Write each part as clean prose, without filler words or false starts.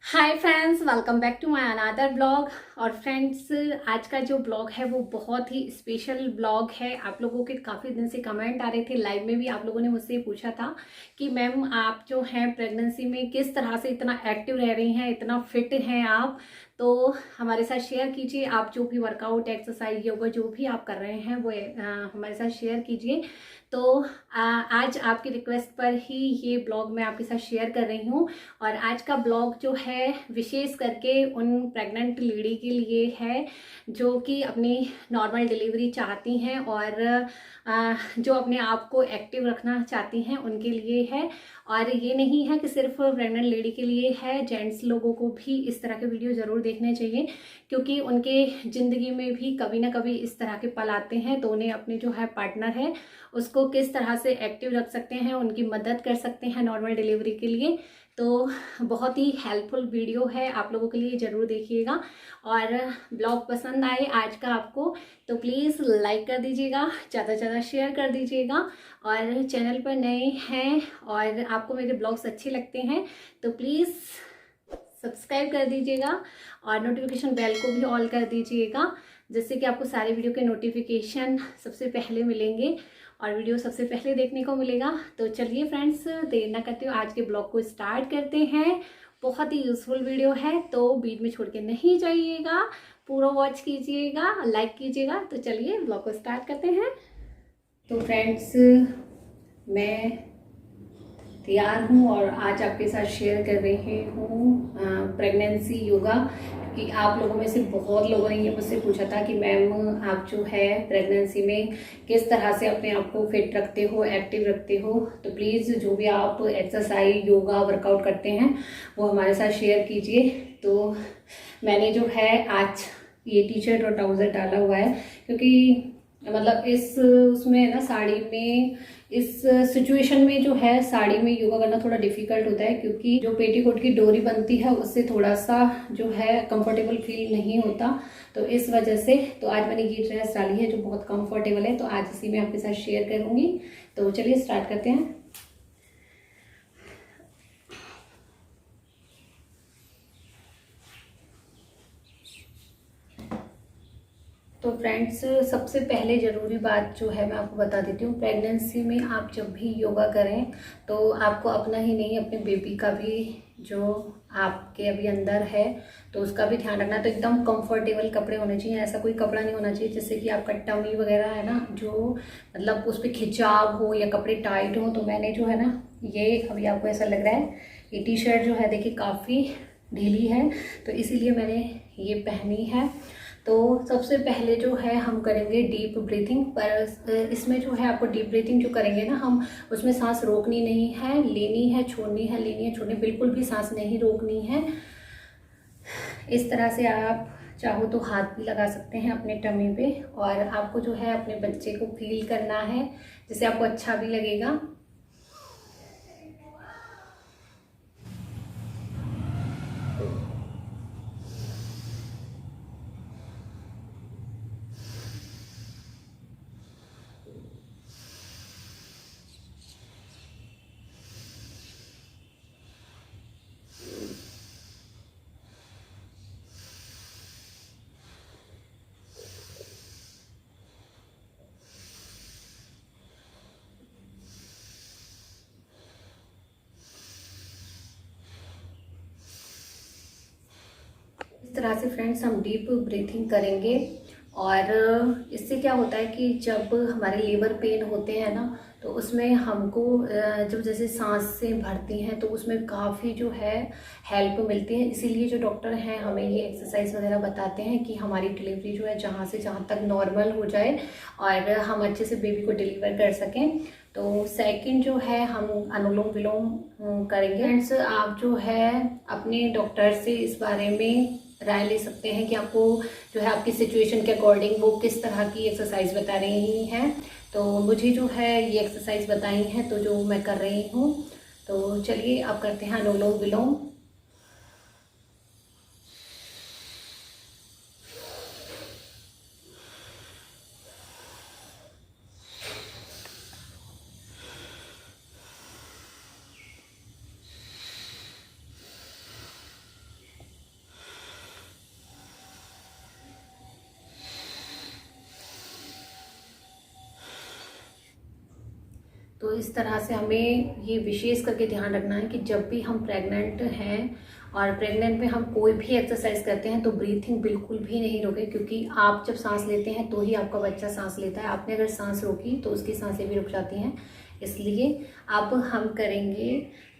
Hi friends, welcome back to my another blog. और friends, आज का जो ब्लॉग है वो बहुत ही स्पेशल ब्लॉग है। आप लोगों के काफ़ी दिन से कमेंट आ रहे थे, लाइव में भी आप लोगों ने मुझसे पूछा था कि मैम आप जो हैं प्रेगनेंसी में किस तरह से इतना एक्टिव रह रही हैं, इतना फिट हैं आप। तो हमारे साथ शेयर कीजिए, आप जो भी वर्कआउट, एक्सरसाइज, योगा जो भी आप कर रहे हैं वो हमारे साथ शेयर कीजिए। तो आज आपकी रिक्वेस्ट पर ही ये ब्लॉग मैं आपके साथ शेयर कर रही हूँ। और आज का ब्लॉग जो है विशेष करके उन प्रेग्नेंट लेडी के लिए है जो कि अपनी नॉर्मल डिलीवरी चाहती हैं और जो अपने आप को एक्टिव रखना चाहती हैं उनके लिए है। और ये नहीं है कि सिर्फ प्रेग्नेंट लेडी के लिए है, जेंट्स लोगों को भी इस तरह के वीडियो ज़रूर देखने चाहिए, क्योंकि उनके ज़िंदगी में भी कभी ना कभी इस तरह के पल आते हैं। तो उन्हें अपने जो है पार्टनर है उसको किस तरह से एक्टिव रख सकते हैं, उनकी मदद कर सकते हैं नॉर्मल डिलीवरी के लिए। तो बहुत ही हेल्पफुल वीडियो है, आप लोगों के लिए ज़रूर देखिएगा। और ब्लॉग पसंद आए आज का आपको तो प्लीज़ लाइक कर दीजिएगा, ज़्यादा से ज़्यादा शेयर कर दीजिएगा। और चैनल पर नए हैं और आपको मेरे ब्लॉग्स अच्छे लगते हैं तो प्लीज़ सब्सक्राइब कर दीजिएगा और नोटिफिकेशन बेल को भी ऑल कर दीजिएगा, जिससे कि आपको सारे वीडियो के नोटिफिकेशन सबसे पहले मिलेंगे और वीडियो सबसे पहले देखने को मिलेगा। तो चलिए फ्रेंड्स, देर ना करते हुए आज के ब्लॉग को स्टार्ट करते हैं। बहुत ही यूजफुल वीडियो है तो बीच में छोड़ के नहीं जाइएगा, पूरा वॉच कीजिएगा, लाइक कीजिएगा। तो चलिए ब्लॉग को स्टार्ट करते हैं। तो फ्रेंड्स, मैं तैयार हूँ और आज आपके साथ शेयर कर रही हूँ प्रेगनेंसी योगा, कि आप लोगों में से बहुत लोगों ने ये मुझसे पूछा था कि मैम आप जो है प्रेगनेंसी में किस तरह से अपने आप को फिट रखते हो, एक्टिव रखते हो। तो प्लीज़ जो भी आप एक्सरसाइज, योगा, वर्कआउट करते हैं वो हमारे साथ शेयर कीजिए। तो मैंने जो है आज ये टी शर्ट और ट्राउज़र डाला हुआ है, क्योंकि मतलब इस उसमें ना साड़ी में, इस सिचुएशन में जो है साड़ी में योगा करना थोड़ा डिफिकल्ट होता है, क्योंकि जो पेटीकोट की डोरी बनती है उससे थोड़ा सा जो है कंफर्टेबल फील नहीं होता। तो इस वजह से तो आज मैंने ये ड्रेस डाली है जो बहुत कंफर्टेबल है, तो आज इसी में आपके साथ शेयर करूँगी। तो चलिए स्टार्ट करते हैं। तो फ्रेंड्स, सबसे पहले ज़रूरी बात जो है मैं आपको बता देती हूँ, प्रेगनेंसी में आप जब भी योगा करें तो आपको अपना ही नहीं, अपने बेबी का भी जो आपके अभी अंदर है तो उसका भी ध्यान रखना। तो एकदम कंफर्टेबल कपड़े होने चाहिए, ऐसा कोई कपड़ा नहीं होना चाहिए जिससे कि आपका टमी वगैरह है ना, जो मतलब उस पर खिंचाव हो या कपड़े टाइट हो। तो मैंने जो है ना, ये अभी आपको ऐसा लग रहा है, ये टी शर्ट जो है देखिए काफ़ी ढीली है, तो इसीलिए मैंने ये पहनी है। तो सबसे पहले जो है हम करेंगे डीप ब्रीथिंग। पर इसमें जो है आपको डीप ब्रीथिंग जो करेंगे ना हम, उसमें सांस रोकनी नहीं है, लेनी है, छोड़नी है, लेनी है, छोड़नी, बिल्कुल भी सांस नहीं रोकनी है। इस तरह से आप चाहो तो हाथ भी लगा सकते हैं अपने टमी पे, और आपको जो है अपने बच्चे को फील करना है, जिससे आपको अच्छा भी लगेगा। इस तरह से फ्रेंड्स हम डीप ब्रीथिंग करेंगे। और इससे क्या होता है कि जब हमारे लेबर पेन होते हैं ना, तो उसमें हमको जब जैसे सांस से भरती हैं तो उसमें काफ़ी जो है हेल्प मिलती है। इसीलिए जो डॉक्टर हैं हमें ये एक्सरसाइज वगैरह बताते हैं कि हमारी डिलीवरी जो है जहाँ से जहाँ तक नॉर्मल हो जाए और हम अच्छे से बेबी को डिलीवर कर सकें। तो सेकंड जो है हम अनुलोम विलोम करेंगे। फ्रेंड्स, आप जो है अपने डॉक्टर से इस बारे में राय ले सकते हैं कि आपको जो है आपकी सिचुएशन के अकॉर्डिंग वो किस तरह की एक्सरसाइज बता रही हैं। तो मुझे जो है ये एक्सरसाइज बताई हैं तो जो मैं कर रही हूँ। तो चलिए अब करते हैं अनुलोम विलोम। तो इस तरह से हमें ये विशेष करके ध्यान रखना है कि जब भी हम प्रेग्नेंट हैं और प्रेग्नेंट में हम कोई भी एक्सरसाइज करते हैं तो ब्रीथिंग बिल्कुल भी नहीं रोके, क्योंकि आप जब सांस लेते हैं तो ही आपका बच्चा सांस लेता है। आपने अगर सांस रोकी तो उसकी सांसें भी रुक जाती हैं। इसलिए अब हम करेंगे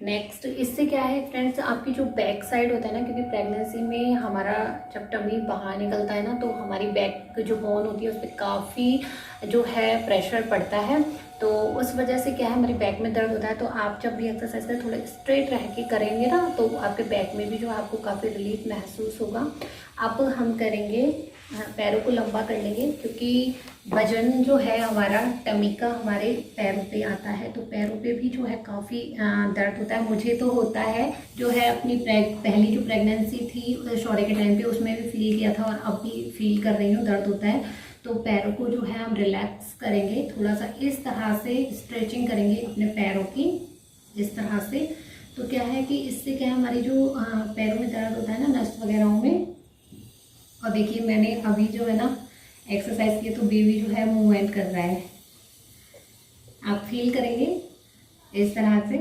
नेक्स्ट। इससे क्या है फ्रेंड्स, आपकी जो बैक साइड होता है ना, क्योंकि प्रेगनेंसी में हमारा जब टमी बाहर निकलता है ना तो हमारी बैक जो बोन होती है उस पर काफ़ी जो है प्रेशर पड़ता है। तो उस वजह से क्या है, हमारी बैक में दर्द होता है। तो आप जब भी एक्सरसाइज करें थोड़ा स्ट्रेट रह के करेंगे ना तो आपके बैक में भी जो है आपको काफ़ी रिलीफ महसूस होगा। अब हम करेंगे पैरों को लंबा कर लेंगे, क्योंकि वजन जो है हमारा टमी का हमारे पैरों पे आता है। तो पैरों पे भी जो है काफ़ी दर्द होता है। मुझे तो होता है, जो है अपनी पहली जो प्रेगनेंसी थी शौर्य के टाइम पे उसमें भी फील किया था और अब भी फील कर रही हूँ, दर्द होता है। तो पैरों को जो है हम रिलैक्स करेंगे, थोड़ा सा इस तरह से स्ट्रेचिंग करेंगे अपने पैरों की, इस तरह से। तो क्या है कि इससे क्या है, हमारी जो पैरों में दर्द होता है ना नस वगैरह में। और देखिए मैंने अभी जो है ना एक्सरसाइज की तो बेबी जो है मूवमेंट कर रहा है, आप फील करेंगे इस तरह से।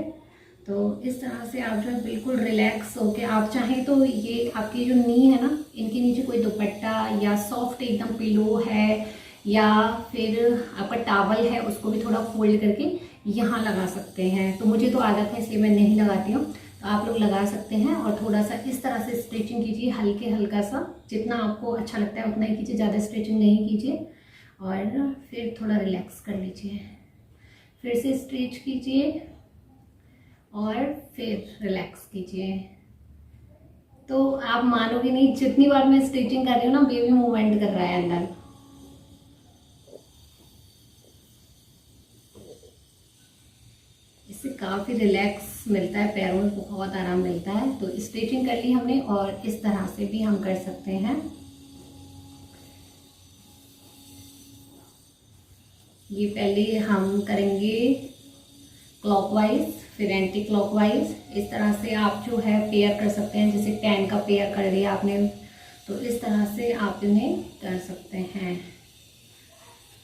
तो इस तरह से आप जो है बिल्कुल रिलैक्स होके, आप चाहें तो ये आपकी जो नी है ना, इनके नीचे कोई दुपट्टा या सॉफ्ट एकदम पिलो है या फिर आपका टॉवल है उसको भी थोड़ा फोल्ड करके यहाँ लगा सकते हैं। तो मुझे तो आदत है इसलिए मैं नहीं लगाती हूँ, तो आप लोग लगा सकते हैं। और थोड़ा सा इस तरह से स्ट्रेचिंग कीजिए, हल्का सा, जितना आपको अच्छा लगता है उतना ही कीजिए, ज़्यादा स्ट्रेचिंग नहीं कीजिए। और फिर थोड़ा रिलैक्स कर लीजिए, फिर से स्ट्रेच कीजिए और फिर रिलैक्स कीजिए। तो आप मानोगे नहीं, जितनी बार मैं स्ट्रेचिंग कर रही हूँ ना बेबी मूवमेंट कर रहा है अंदर। इससे काफ़ी रिलैक्स मिलता है, पैरों में बहुत आराम मिलता है। तो स्ट्रेचिंग कर ली हमने और इस तरह से भी हम कर सकते हैं। ये पहले हम करेंगे क्लॉकवाइज फिर एंटी क्लॉकवाइज। इस तरह से आप जो है पेयर कर सकते हैं, जैसे 10 का पेयर कर दिया आपने, तो इस तरह से आप इन्हें कर सकते हैं।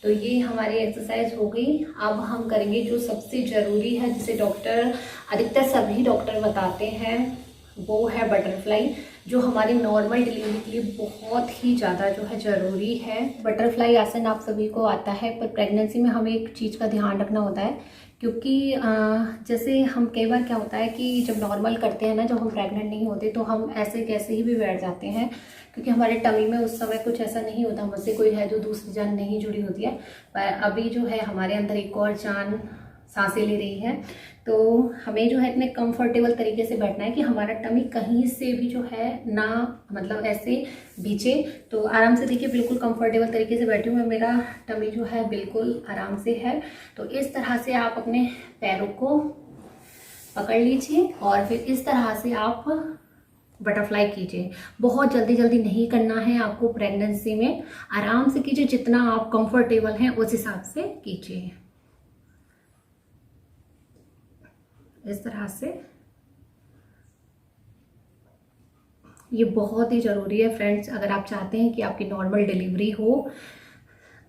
तो ये हमारी एक्सरसाइज हो गई। अब हम करेंगे जो सबसे ज़रूरी है, जिसे डॉक्टर अधिकतर सभी डॉक्टर बताते हैं, वो है बटरफ्लाई, जो हमारी नॉर्मल डिलीवरी के लिए बहुत ही ज़्यादा जो है ज़रूरी है। बटरफ्लाई आसन आप सभी को आता है, पर प्रेगनेंसी में हमें एक चीज़ का ध्यान रखना होता है, क्योंकि जैसे हम कई बार क्या होता है कि जब नॉर्मल करते हैं ना, जब हम प्रेग्नेंट नहीं होते तो हम ऐसे कैसे ही भी बैठ जाते हैं, क्योंकि हमारे टमी में उस समय कुछ ऐसा नहीं होता, हमसे कोई है जो दूसरी जान नहीं जुड़ी होती है। पर अभी जो है हमारे अंदर एक और जान सांसें ले रही है, तो हमें जो है इतने कंफर्टेबल तरीके से बैठना है कि हमारा टमी कहीं से भी जो है ना, मतलब ऐसे बीचे। तो आराम से देखिए, बिल्कुल कंफर्टेबल तरीके से बैठी हूँ मैं, मेरा टमी जो है बिल्कुल आराम से है। तो इस तरह से आप अपने पैरों को पकड़ लीजिए और फिर इस तरह से आप बटरफ्लाई कीजिए। बहुत जल्दी जल्दी नहीं करना है आपको, प्रेगनेंसी में आराम से कीजिए, जितना आप कंफर्टेबल हैं उस हिसाब से कीजिए, इस तरह से। ये बहुत ही ज़रूरी है फ्रेंड्स, अगर आप चाहते हैं कि आपकी नॉर्मल डिलीवरी हो,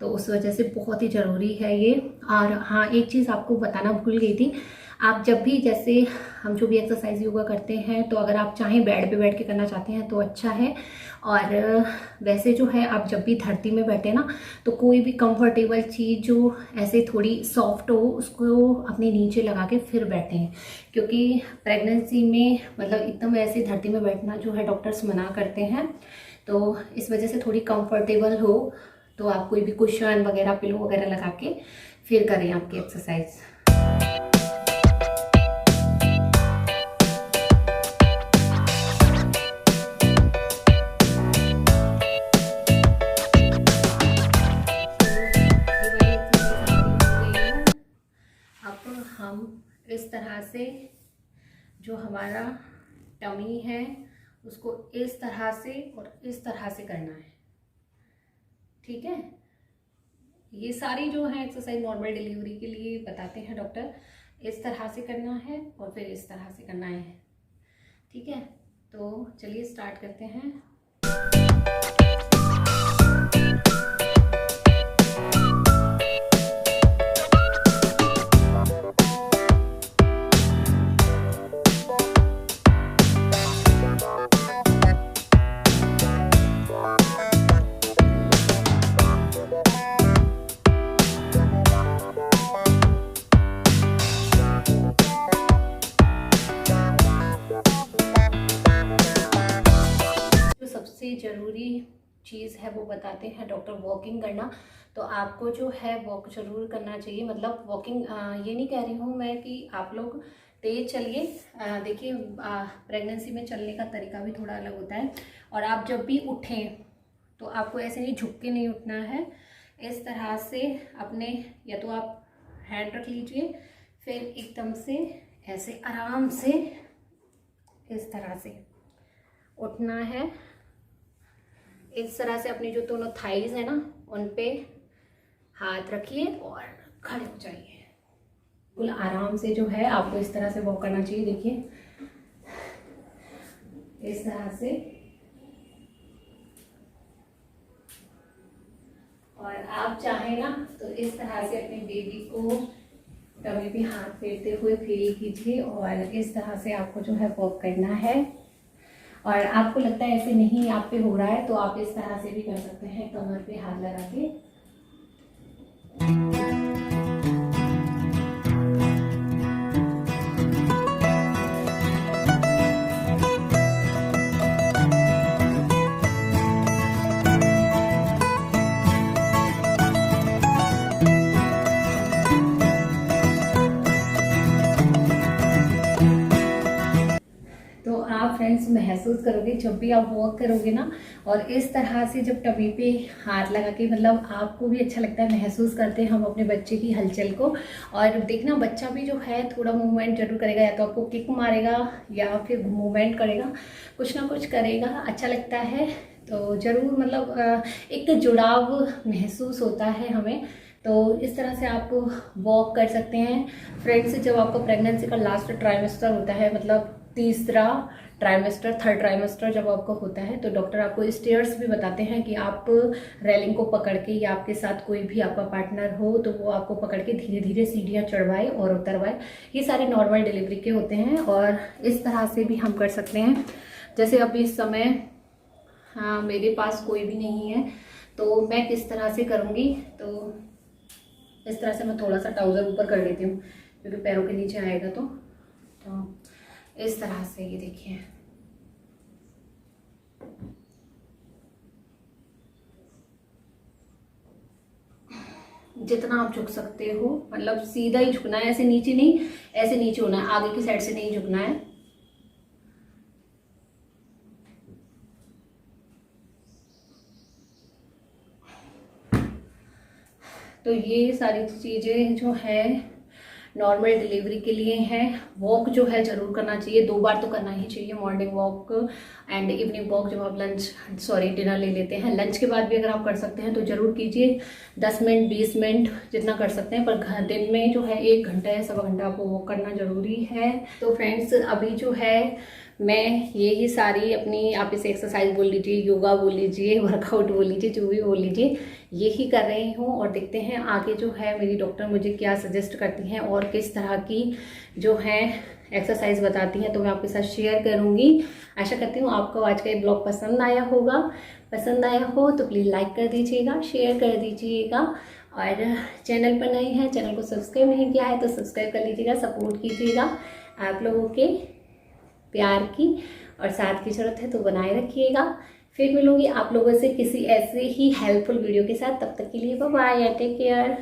तो उस वजह से बहुत ही ज़रूरी है ये। और हाँ, एक चीज़ आपको बताना भूल गई थी, आप जब भी, जैसे हम जो भी एक्सरसाइज योगा करते हैं, तो अगर आप चाहें बेड पे बैठ के करना चाहते हैं तो अच्छा है। और वैसे जो है आप जब भी धरती में बैठे ना, तो कोई भी कंफर्टेबल चीज़ जो ऐसे थोड़ी सॉफ्ट हो उसको अपने नीचे लगा के फिर बैठें, क्योंकि प्रेगनेंसी में मतलब एकदम ऐसे धरती में बैठना जो है डॉक्टर्स मना करते हैं। तो इस वजह से थोड़ी कंफर्टेबल हो तो आप कोई भी कुशन वगैरह, पिलो वगैरह लगा के फिर करें आपकी एक्सरसाइज। हम इस तरह से जो हमारा टमी है उसको इस तरह से और इस तरह से करना है, ठीक है। ये सारी जो है एक्सरसाइज नॉर्मल डिलीवरी के लिए बताते हैं डॉक्टर, इस तरह से करना है और फिर इस तरह से करना है, ठीक है। तो चलिए स्टार्ट करते हैं। सबसे ज़रूरी चीज़ है वो बताते हैं डॉक्टर, वॉकिंग करना। तो आपको जो है वॉक ज़रूर करना चाहिए। मतलब वॉकिंग ये नहीं कह रही हूँ मैं कि आप लोग तेज़ चलिए। देखिए प्रेगनेंसी में चलने का तरीका भी थोड़ा अलग होता है। और आप जब भी उठें तो आपको ऐसे नहीं झुक के नहीं उठना है, इस तरह से अपने, या तो आप हैंड रख लीजिए, फिर एकदम से ऐसे आराम से इस तरह से उठना है। इस तरह से अपनी जो दोनों थाइज है ना उन पे हाथ रखिए और खड़े हो जाइए। बिल्कुल आराम से जो है आपको इस तरह से वॉक करना चाहिए। देखिए इस तरह से, और आप चाहें ना तो इस तरह से अपने बेबी को कभी भी हाथ फेरते हुए फील कीजिए और इस तरह से आपको जो है वॉक करना है। और आपको लगता है ऐसे नहीं आप पे हो रहा है तो आप इस तरह से भी कर सकते हैं, कमर पे हाथ लगा के। तो आप फ्रेंड्स महसूस करोगे जब भी आप वॉक करोगे ना, और इस तरह से जब टबी पे हाथ लगा के, मतलब आपको भी अच्छा लगता है, महसूस करते हैं हम अपने बच्चे की हलचल को। और देखना बच्चा भी जो है थोड़ा मूवमेंट जरूर करेगा, या तो आपको किक मारेगा या फिर मूवमेंट करेगा, कुछ ना कुछ करेगा, अच्छा लगता है। तो ज़रूर मतलब एक जुड़ाव महसूस होता है हमें। तो इस तरह से आप वॉक कर सकते हैं फ्रेंड्स। जब आपको प्रेगनेंसी का लास्ट ट्राइमेस्टर होता है, मतलब तीसरा ट्राइमेस्टर, थर्ड ट्राइमेस्टर जब आपको होता है, तो डॉक्टर आपको स्टेयर्स भी बताते हैं कि आप रेलिंग को पकड़ के, या आपके साथ कोई भी आपका पार्टनर हो तो वो आपको पकड़ के धीरे धीरे सीढ़ियाँ चढ़वाए और उतरवाए। ये सारे नॉर्मल डिलीवरी के होते हैं और इस तरह से भी हम कर सकते हैं। जैसे अभी इस समय हाँ मेरे पास कोई भी नहीं है तो मैं किस तरह से करूँगी, तो इस तरह से मैं थोड़ा सा ट्राउज़र ऊपर कर लेती हूँ क्योंकि पैरों के नीचे आएगा। तो इस तरह से ये देखिए, जितना आप झुक सकते हो, मतलब सीधा ही झुकना है, ऐसे नीचे नहीं, ऐसे नीचे होना है, आगे की साइड से नहीं झुकना है। तो ये सारी चीज़ें जो है नॉर्मल डिलीवरी के लिए है। वॉक जो है ज़रूर करना चाहिए, 2 बार तो करना ही चाहिए, morning walk and evening walk. जब आप डिनर ले लेते हैं, लंच के बाद भी अगर आप कर सकते हैं तो ज़रूर कीजिए। 10 मिनट 20 मिनट जितना कर सकते हैं, पर दिन में जो है 1 घंटा या सवा घंटा आपको वॉक करना ज़रूरी है। तो फ्रेंड्स अभी जो है मैं यही सारी अपनी, आप इसे एक्सरसाइज बोल लीजिए, योगा बोल लीजिए, वर्कआउट बोल लीजिए, जो भी बोल लीजिए, यही कर रही हूँ। और देखते हैं आगे जो है मेरी डॉक्टर मुझे क्या सजेस्ट करती हैं और किस तरह की जो है एक्सरसाइज बताती हैं, तो मैं आपके साथ शेयर करूँगी। आशा करती हूँ आपको आज का ये ब्लॉग पसंद आया होगा। पसंद आया हो तो प्लीज़ लाइक कर दीजिएगा, शेयर कर दीजिएगा, और चैनल पर नए हैं, चैनल को सब्सक्राइब नहीं किया है तो सब्सक्राइब कर लीजिएगा, सपोर्ट कीजिएगा। आप लोगों के प्यार की और साथ की ज़रूरत है तो बनाए रखिएगा। फिर मिलूंगी आप लोगों से किसी ऐसे ही हेल्पफुल वीडियो के साथ। तब तक के लिए बाय बाय, टेक केयर।